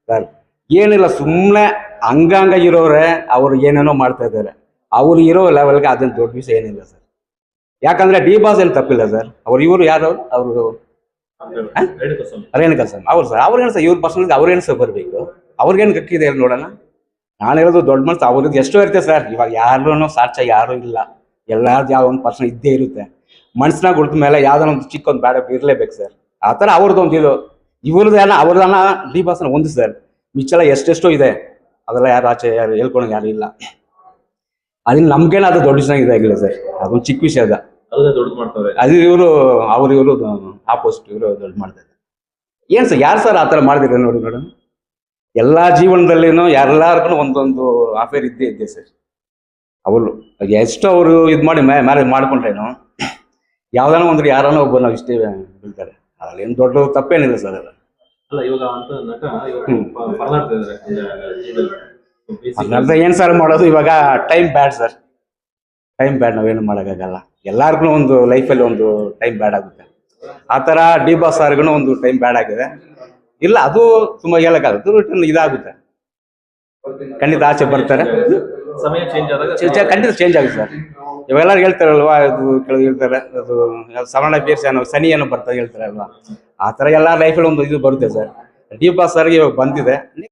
Sir ಏನಿಲ್ಲ, ಸುಮ್ಮನೆ ಹಂಗಂಗ ಇರೋರೆ ಅವ್ರು ಏನೇನೋ ಮಾಡ್ತಾ ಇದ್ದಾರೆ. ಅವ್ರು ಇರೋ ಲೆವೆಲ್ಗೆ ಅದನ್ನ ದೊಡ್ಡ ವಿಷಯ ಏನಿಲ್ಲ ಸರ್. ಯಾಕಂದ್ರೆ ಡಿ ಬಾಸ್ ಏನು ತಪ್ಪಿಲ್ಲ ಸರ್. ಇವರು ಯಾರು ಅವರು ರೇಣುಕಾ ಸ್ವಾಮಿ ಅವ್ರು ಸರ್. ಅವ್ರೇನು ಸರ್, ಇವ್ರ ಪರ್ಸನಲ್ ಅವ್ರೇನು ಸರ್ ಬರಬೇಕು, ಅವ್ರಿಗೇನು ಕಕ್ಕಿದೆ ಹೇಳಿ ನೋಡೋಣ. ನಾನು ಹೇಳೋದು ದೊಡ್ಡ ಮನಸ್ಸು ಅವ್ರದ್ದು ಎಷ್ಟೋ ಇರುತ್ತೆ ಸರ್. ಇವಾಗ ಯಾರೂ ಸಾಕ್ಷ್ಯ ಯಾರೂ ಇಲ್ಲ, ಎಲ್ಲಾರ್ದು ಯಾವ ಒಂದು ಪರ್ಸನ್ ಇದ್ದೇ ಇರುತ್ತೆ. ಮನ್ಸನಾಗ ಹುಡ್ತ ಮೇಲೆ ಯಾವ್ದೋ ಒಂದು ಚಿಕ್ಕ ಒಂದು ಬ್ಯಾಡ ಇರಲೇಬೇಕು ಸರ್. ಆ ಥರ ಅವ್ರದ್ದು ಒಂದು ಇದು. ಅವ್ರದನ್ನ ಡಿ ಬಾಸ್ನ ಒಂದು ಸರ್. ಮಿಚ್ಚೆಲ್ಲ ಎಷ್ಟೆಷ್ಟೋ ಇದೆ, ಅದೆಲ್ಲ ಯಾರು ಆಚೆ ಯಾರು ಹೇಳ್ಕೊಳಂಗೆ ಯಾರು ಇಲ್ಲ. ಅದನ್ನ ನಮ್ಗೇನ ಅದು ದೊಡ್ಡ ವಿಷಯ ಇದಾಗಿಲ್ಲ ಸರ್. ಅದೊಂದು ಚಿಕ್ಕ ವಿಷಯ ಅದ. ಅದು ಇವರು ಆಪೋಸಿಟ್ ಇವರು ದೊಡ್ಡ ಮಾಡ್ತಾರೆ. ಏನ್ ಸರ್, ಯಾರು ಸರ್ ಆ ಥರ ಮಾಡಿದಿರ ನೋಡಿ ಮೇಡಮ್. ಎಲ್ಲಾ ಜೀವನದಲ್ಲಿನೂ ಎಲ್ಲಾರ್ಗು ಒಂದೊಂದು ಅಫೇರ್ ಇದ್ದೇ ಇದ್ದೆ ಸರ್. ಅವರು ಎಷ್ಟು ಅವರು ಇದು ಮಾಡಿ ಮ್ಯಾರೇಜ್ ಮಾಡ್ಕೊಂಡ್ರೇನು ಯಾವ್ದಾನ ಒಂದು ಯಾರನ್ನ ಒಬ್ಬ ನಾವು ಇಷ್ಟೇ ಬೀಳ್ತಾರೆ. ಅದ್ರಲ್ಲಿ ಏನು ದೊಡ್ಡ ತಪ್ಪೇನಿಲ್ಲ ಸರ್. ಅದನ್ನ ಏನ್ ಸರ್ ಮಾಡೋದು ಇವಾಗ. ಟೈಮ್ ಬ್ಯಾಡ್ ಸರ್, ಟೈಮ್ ಬ್ಯಾಡ್, ನಾವೇನು ಮಾಡೋಕ್ಕಾಗಲ್ಲ. ಎಲ್ಲಾರ್ಗು ಒಂದು ಲೈಫಲ್ಲಿ ಒಂದು ಟೈಮ್ ಬ್ಯಾಡ್ ಆಗುತ್ತೆ. ಆ ಥರ ಡಿ ಬಾಸ್ ಸಾರ್ಗು ಒಂದು ಟೈಮ್ ಬ್ಯಾಡ್ ಆಗಿದೆ. ಇಲ್ಲ ಅದು ತುಂಬಾ ಹೇಳಕ್ಕಾಗುತ್ತೆ, ರಿಟರ್ನ್ ಇದಾಗುತ್ತೆ. ಖಂಡಿತ ಆಚೆ ಬರ್ತಾರೆ, ಖಂಡಿತ ಚೇಂಜ್ ಆಗುತ್ತೆ ಸರ್. ಇವೆಲ್ಲರೂ ಹೇಳ್ತಾರಲ್ವಾ, ಅದು ಕೆಲವು ಹೇಳ್ತಾರೆ ಅದು ಸವರ್ಣ ಬೀರ್ಸ್ ಏನೋ ಶನಿ ಏನೋ ಬರ್ತದೆ ಹೇಳ್ತಾರೆ ಅಲ್ವಾ. ಆ ಥರ ಎಲ್ಲ ಲೈಫಲ್ಲಿ ಒಂದು ಇದು ಬರುತ್ತೆ ಸರ್. ಡಿ ಬಾಸ್ ಸರ್ಗೆ ಇವಾಗ ಬಂದಿದೆ.